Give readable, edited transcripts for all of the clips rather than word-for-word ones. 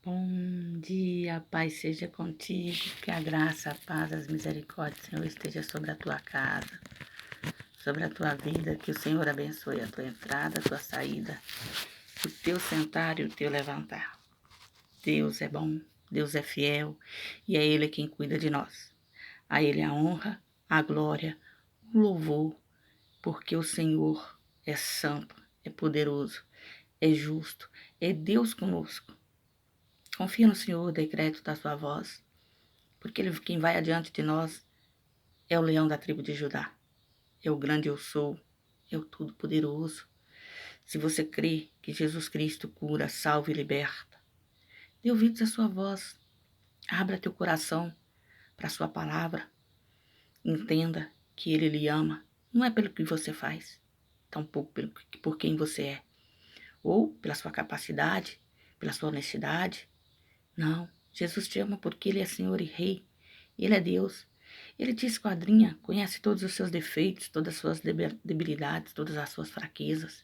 Bom dia, a paz seja contigo, que a graça, a paz, as misericórdias, Senhor, esteja sobre a tua casa, sobre a tua vida, que o Senhor abençoe a tua entrada, a tua saída, o teu sentar e o teu levantar. Deus é bom, Deus é fiel e é Ele quem cuida de nós. A Ele a honra, a glória, o louvor, porque o Senhor é santo, é poderoso, é justo, é Deus conosco. Confia no Senhor, dê crédito da sua voz, porque quem vai adiante de nós é o leão da tribo de Judá, é o grande eu sou, é o todo-poderoso. Se você crê que Jesus Cristo cura, salva e liberta, dê ouvidos à sua voz, abra teu coração para a sua palavra, entenda que Ele lhe ama, não é pelo que você faz, tampouco por quem você é, ou pela sua capacidade, pela sua honestidade. Não, Jesus te ama porque Ele é Senhor e Rei. Ele é Deus. Ele te esquadrinha, conhece todos os seus defeitos, todas as suas debilidades, todas as suas fraquezas.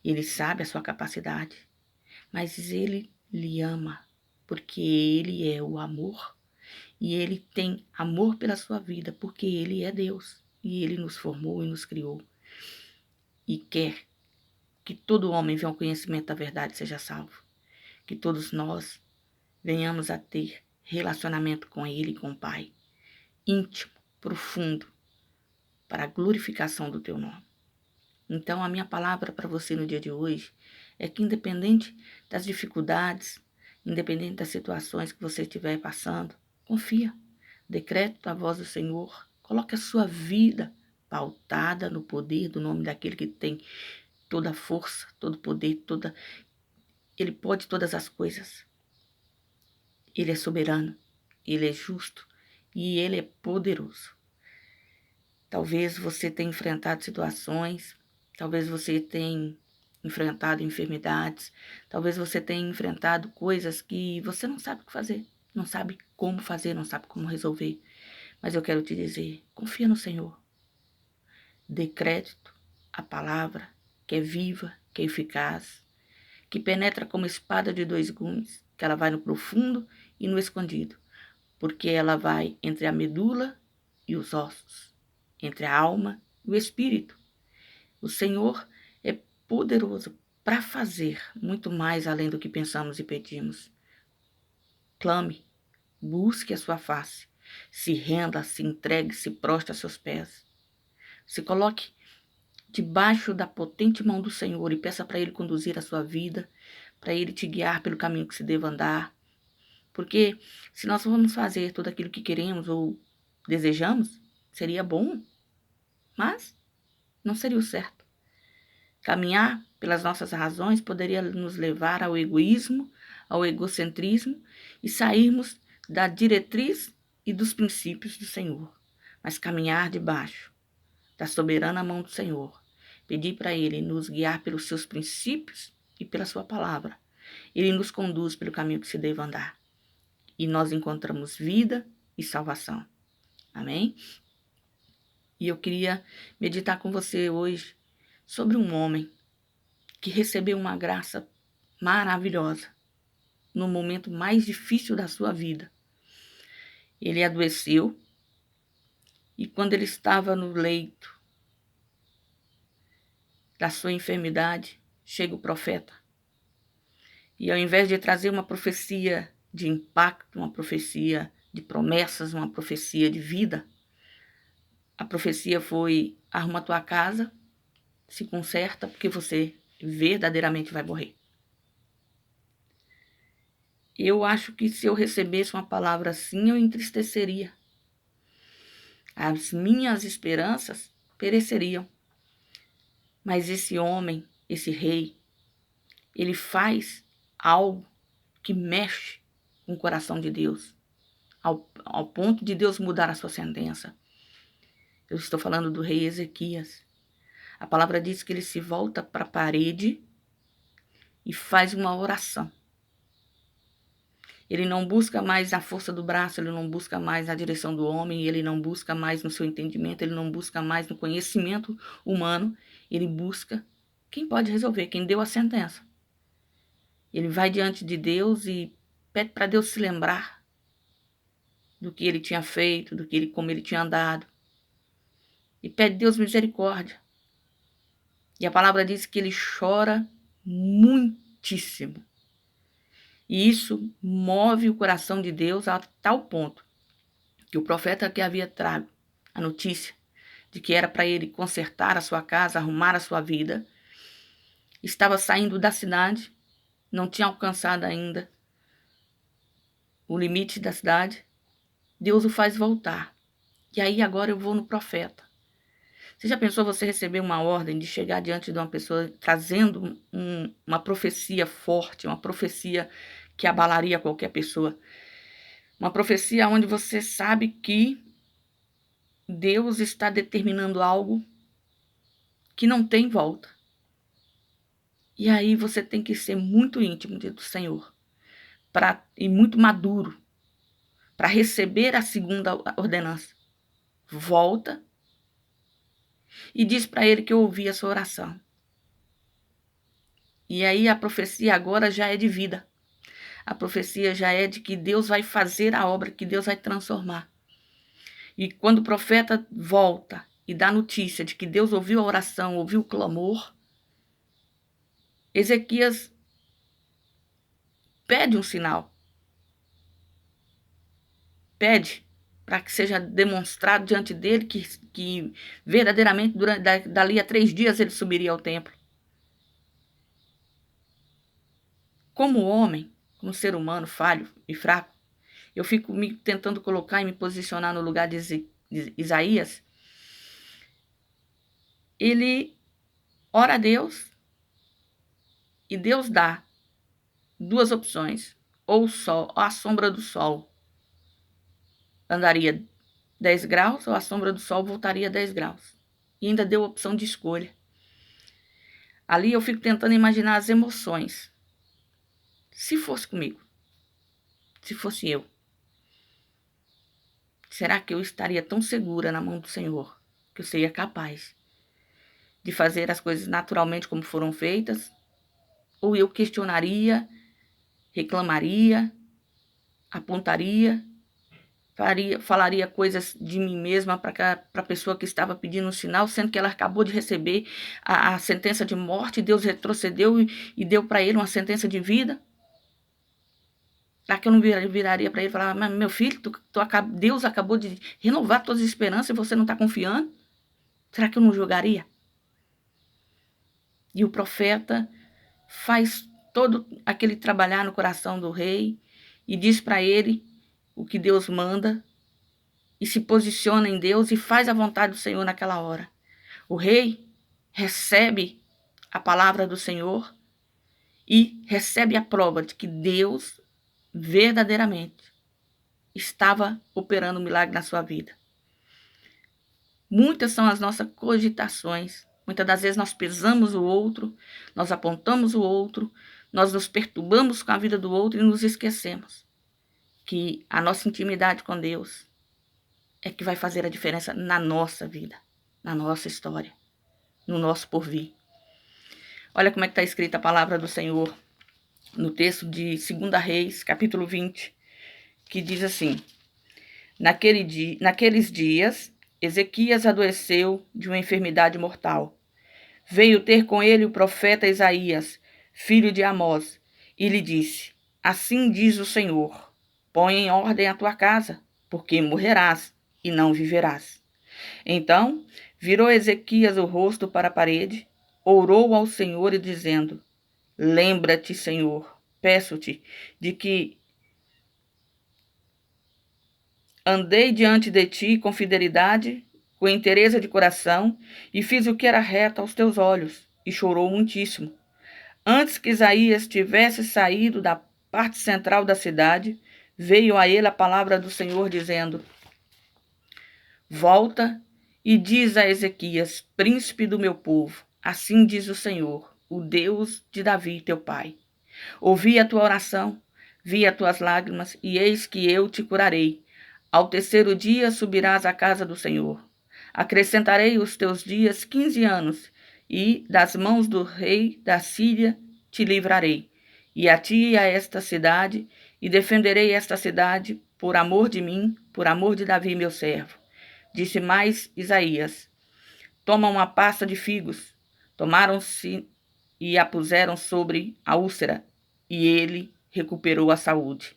Ele sabe a sua capacidade, mas Ele lhe ama porque Ele é o amor. E Ele tem amor pela sua vida porque Ele é Deus. E Ele nos formou e nos criou. E quer que todo homem venha ao conhecimento da verdade e seja salvo. Que todos nós venhamos a ter relacionamento com Ele e com o Pai, íntimo, profundo, para a glorificação do teu nome. Então, a minha palavra para você no dia de hoje é que, independente das dificuldades, independente das situações que você estiver passando, confia, decrete a voz do Senhor, coloque a sua vida pautada no poder do nome daquele que tem toda a força, todo o poder, Ele pode todas as coisas. Ele é soberano, Ele é justo e Ele é poderoso. Talvez você tenha enfrentado situações, talvez você tenha enfrentado enfermidades, talvez você tenha enfrentado coisas que você não sabe o que fazer, não sabe como fazer, não sabe como resolver. Mas eu quero te dizer, confia no Senhor. Dê crédito à palavra que é viva, que é eficaz, que penetra como espada de dois gumes, que ela vai no profundo e no escondido, porque ela vai entre a medula e os ossos, entre a alma e o espírito. O Senhor é poderoso para fazer muito mais além do que pensamos e pedimos. Clame, busque a sua face, se renda, se entregue, se prostre a seus pés. Se coloque debaixo da potente mão do Senhor e peça para Ele conduzir a sua vida, para Ele te guiar pelo caminho que se deva andar. Porque se nós formos fazer tudo aquilo que queremos ou desejamos, seria bom, mas não seria o certo. Caminhar pelas nossas razões poderia nos levar ao egoísmo, ao egocentrismo e sairmos da diretriz e dos princípios do Senhor. Mas caminhar debaixo da soberana mão do Senhor, pedir para Ele nos guiar pelos seus princípios e pela sua palavra. Ele nos conduz pelo caminho que se deve andar. E nós encontramos vida e salvação. Amém? E eu queria meditar com você hoje sobre um homem que recebeu uma graça maravilhosa no momento mais difícil da sua vida. Ele adoeceu e quando ele estava no leito da sua enfermidade, chega o profeta. E ao invés de trazer uma profecia de impacto, uma profecia de promessas, uma profecia de vida, a profecia foi: arruma a tua casa, se conserta, porque você verdadeiramente vai morrer. Eu acho que se eu recebesse uma palavra assim, eu entristeceria. As minhas esperanças pereceriam. Mas esse homem, esse rei, ele faz algo que mexe com o coração de Deus, ao ponto de Deus mudar a sua sentença. Eu estou falando do rei Ezequias. A palavra diz que ele se volta para a parede e faz uma oração. Ele não busca mais a força do braço, ele não busca mais a direção do homem, ele não busca mais no seu entendimento, ele não busca mais no conhecimento humano, ele busca quem pode resolver, quem deu a sentença. Ele vai diante de Deus e Pede para Deus se lembrar do que ele tinha feito, como ele tinha andado. E pede a Deus misericórdia. E a palavra diz que ele chora muitíssimo. E isso move o coração de Deus a tal ponto que o profeta que havia trago a notícia de que era para ele consertar a sua casa, arrumar a sua vida, estava saindo da cidade, não tinha alcançado ainda o limite da cidade. Deus o faz voltar. E aí agora eu vou no profeta. Você já pensou você receber uma ordem de chegar diante de uma pessoa trazendo uma profecia forte, uma profecia que abalaria qualquer pessoa? Uma profecia onde você sabe que Deus está determinando algo que não tem volta. E aí você tem que ser muito íntimo do Senhor e muito maduro para receber a segunda ordenança. Volta e diz para ele que eu ouvi a sua oração. E aí a profecia agora já é de vida. A profecia já é de que Deus vai fazer a obra, que Deus vai transformar. E quando o profeta volta e dá notícia de que Deus ouviu a oração, ouviu o clamor, Ezequias pede um sinal. Pede para que seja demonstrado diante dele que verdadeiramente dali a 3 dias ele subiria ao templo. Como homem, como ser humano falho e fraco, eu fico me tentando colocar e me posicionar no lugar de Isaías. Ele ora a Deus e Deus dá 2 opções. Ou o sol, ou a sombra do sol andaria 10 graus, ou a sombra do sol voltaria 10 graus. E ainda deu a opção de escolha. Ali eu fico tentando imaginar as emoções. Se fosse comigo, se fosse eu, será que eu estaria tão segura na mão do Senhor que eu seria capaz de fazer as coisas naturalmente como foram feitas? Ou eu questionaria, reclamaria, apontaria, falaria coisas de mim mesma para a pessoa que estava pedindo um sinal, sendo que ela acabou de receber a sentença de morte, Deus retrocedeu e deu para ele uma sentença de vida? Será que eu não viraria para ele e falar, mas meu filho, Deus acabou de renovar tuas esperanças e você não está confiando? Será que eu não julgaria? E o profeta faz todo aquele trabalhar no coração do rei e diz para ele o que Deus manda e se posiciona em Deus e faz a vontade do Senhor naquela hora. O rei recebe a palavra do Senhor e recebe a prova de que Deus verdadeiramente estava operando um milagre na sua vida. Muitas são as nossas cogitações. Muitas das vezes nós pesamos o outro, nós apontamos o outro, nós nos perturbamos com a vida do outro e nos esquecemos que a nossa intimidade com Deus é que vai fazer a diferença na nossa vida, na nossa história, no nosso porvir. Olha como é que está escrita a palavra do Senhor no texto de 2 Reis, capítulo 20, que diz assim: Naqueles dias, Ezequias adoeceu de uma enfermidade mortal. Veio ter com ele o profeta Isaías, filho de Amós, e lhe disse: Assim diz o Senhor, põe em ordem a tua casa, porque morrerás e não viverás. Então, virou Ezequias o rosto para a parede, orou ao Senhor e dizendo: Lembra-te, Senhor, peço-te, de que andei diante de ti com fidelidade, com inteireza de coração, e fiz o que era reto aos teus olhos, e chorou muitíssimo. Antes que Isaías tivesse saído da parte central da cidade, veio a ele a palavra do Senhor, dizendo: Volta e diz a Ezequias, príncipe do meu povo, assim diz o Senhor, o Deus de Davi, teu pai. Ouvi a tua oração, vi as tuas lágrimas, e eis que eu te curarei. Ao 3º dia subirás à casa do Senhor. Acrescentarei os teus dias 15 anos, e das mãos do rei da Síria te livrarei. E a ti e a esta cidade e defenderei esta cidade por amor de mim, por amor de Davi, meu servo. Disse mais Isaías: toma uma pasta de figos. Tomaram-se e a puseram sobre a úlcera, e ele recuperou a saúde.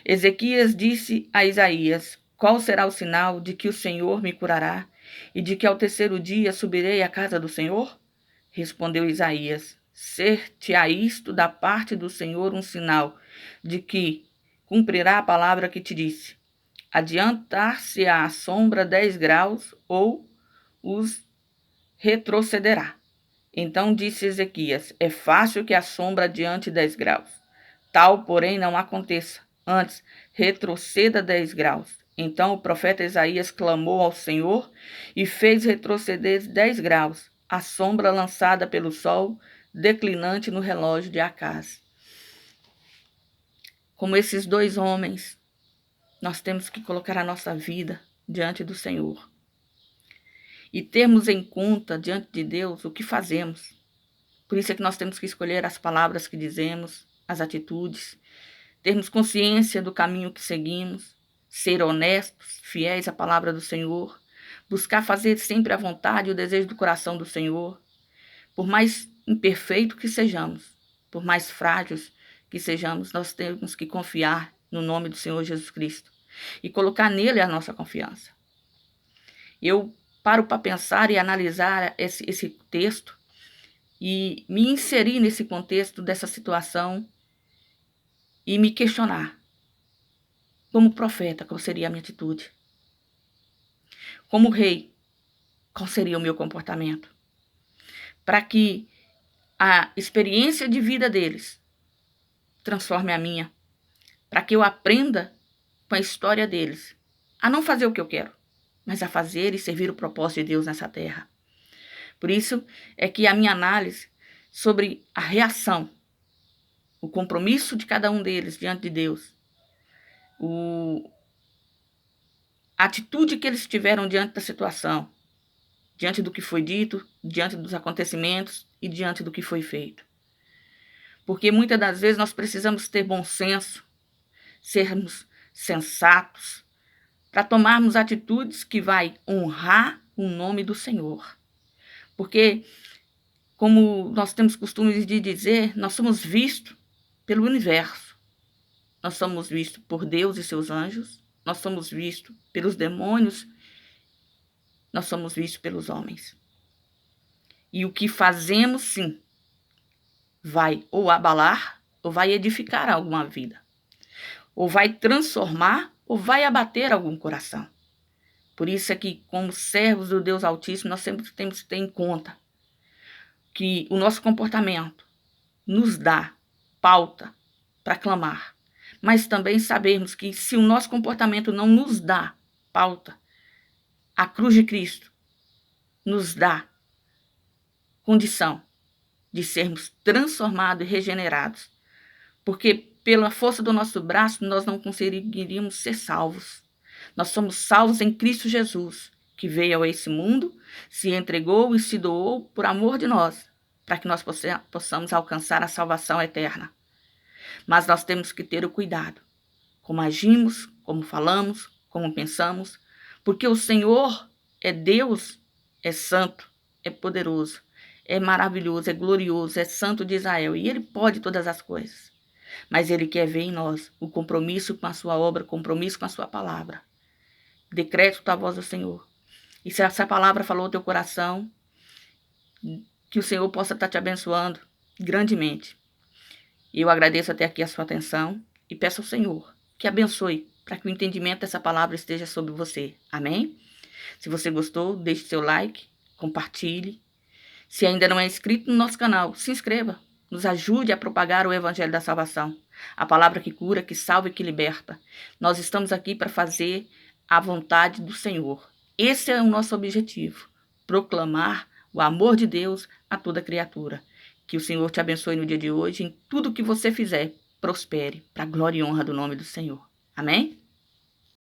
Ezequias disse a Isaías: qual será o sinal de que o Senhor me curará e de que ao terceiro dia subirei à casa do Senhor? Respondeu Isaías: ser-te-á isto da parte do Senhor um sinal de que cumprirá a palavra que te disse. Adiantar-se-á a sombra 10 graus ou os retrocederá. Então disse Ezequias: é fácil que a sombra adiante 10 graus. Tal, porém, não aconteça. Antes, retroceda 10 graus. Então o profeta Isaías clamou ao Senhor e fez retroceder 10 graus, a sombra lançada pelo sol declinante no relógio de Acaz. Como esses dois homens, nós temos que colocar a nossa vida diante do Senhor e termos em conta diante de Deus o que fazemos. Por isso é que nós temos que escolher as palavras que dizemos, as atitudes, termos consciência do caminho que seguimos, ser honestos, fiéis à palavra do Senhor, buscar fazer sempre a vontade e o desejo do coração do Senhor, por mais imperfeito que sejamos, por mais frágeis que sejamos, nós temos que confiar no nome do Senhor Jesus Cristo e colocar nele a nossa confiança. Eu paro para pensar e analisar esse texto e me inserir nesse contexto dessa situação e me questionar. Como profeta, qual seria a minha atitude? Como rei, qual seria o meu comportamento? Para que a experiência de vida deles transforme a minha. Para que eu aprenda com a história deles a não fazer o que eu quero, mas a fazer e servir o propósito de Deus nessa terra. Por isso é que a minha análise sobre a reação, o compromisso de cada um deles diante de Deus, a atitude que eles tiveram diante da situação, diante do que foi dito, diante dos acontecimentos e diante do que foi feito. Porque muitas das vezes nós precisamos ter bom senso, sermos sensatos, para tomarmos atitudes que vai honrar o nome do Senhor. Porque, como nós temos costume de dizer, nós somos vistos pelo universo. Nós somos vistos por Deus e seus anjos, nós somos vistos pelos demônios, nós somos vistos pelos homens. E o que fazemos, sim, vai ou abalar, ou vai edificar alguma vida. Ou vai transformar, ou vai abater algum coração. Por isso é que, como servos do Deus Altíssimo, nós sempre temos que ter em conta que o nosso comportamento nos dá pauta para clamar. Mas também sabemos que se o nosso comportamento não nos dá pauta, a cruz de Cristo nos dá condição de sermos transformados e regenerados. Porque pela força do nosso braço nós não conseguiríamos ser salvos. Nós somos salvos em Cristo Jesus, que veio a esse mundo, se entregou e se doou por amor de nós, para que nós possamos alcançar a salvação eterna. Mas nós temos que ter o cuidado, como agimos, como falamos, como pensamos, porque o Senhor é Deus, é santo, é poderoso, é maravilhoso, é glorioso, é santo de Israel, e Ele pode todas as coisas. Mas Ele quer ver em nós o compromisso com a sua obra, o compromisso com a sua palavra. Decreto a voz do Senhor. E se essa palavra falou ao teu coração, que o Senhor possa estar te abençoando grandemente. Eu agradeço até aqui a sua atenção e peço ao Senhor que abençoe para que o entendimento dessa palavra esteja sobre você. Amém? Se você gostou, deixe seu like, compartilhe. Se ainda não é inscrito no nosso canal, se inscreva. Nos ajude a propagar o Evangelho da Salvação. A palavra que cura, que salva e que liberta. Nós estamos aqui para fazer a vontade do Senhor. Esse é o nosso objetivo. Proclamar o amor de Deus a toda criatura. Que o Senhor te abençoe no dia de hoje. Em tudo que você fizer, prospere. Para a glória e honra do nome do Senhor. Amém?